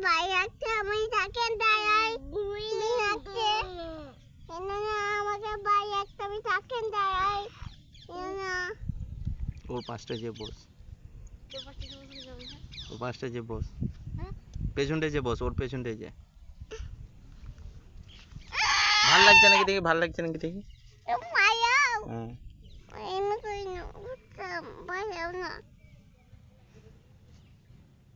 ভাই আছে আমি থাকেন দাঁড়াই আছে আমাকে ভাই একটা আমি থাকেন দাঁড়াই ওর পাঁচটা যে বস ওর পাঁচটা যে বস পেছনটা যে বস ওর পেছনটা যে ভাল লাগছে নাকি দেখি ভাল লাগছে নাকি দেখি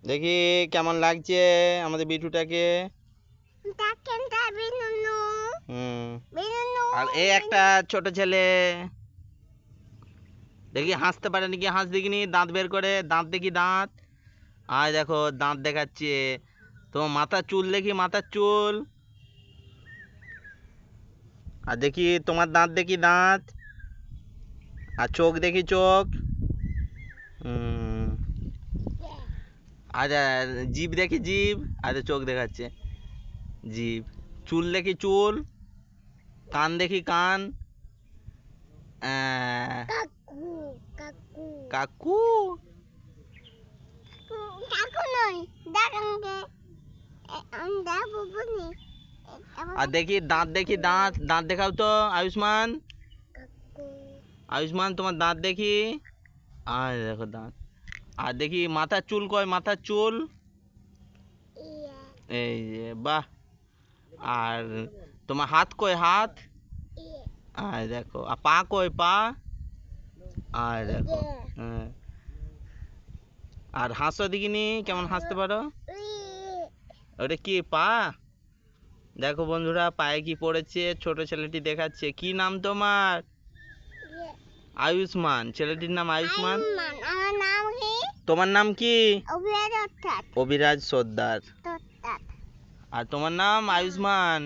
দেখি কেমন লাগছে আমাদের বিটুটাকে আর এই একটা ছোট ছেলে দেখি হাসতে পারে নাকি হাঁস দেখিনি দাঁত বের করে দাঁত দেখি দাঁত আর দেখো দাঁত দেখাচ্ছে তোমার মাথার চুল দেখি মাথার চুল আর দেখি তোমার দাঁত দেখি দাঁত আর চোখ দেখি চোখ আর জিভ দেখি জিভ আর চোখ দেখাচ্ছে জিভ চুল দেখি চুল কান দেখি কান কাকু আর দেখি দাঁত দাঁত দেখাও তো আয়ুষ্মান আয়ুষ্মান তোমার দাঁত দেখি আর দেখো দাঁত আর দেখি মাথার চুল কয় মাথার চুল এই যে বাহ আর তোমার হাত কয় হাত আর দেখো আর পা কয় পা আর দেখো আর হাসো দেখিনি কেমন হাসতে পারো ওটা কি পা দেখো বন্ধুরা পায়ে কি পড়েছে ছোট ছেলেটি দেখাচ্ছে কি নাম তোমার আয়ুষ্মান ছেলেটির নাম আয়ুষ্মান তোমার নাম কি অভিরাজ সর্দার আর তোমার নাম আয়ুষ্মান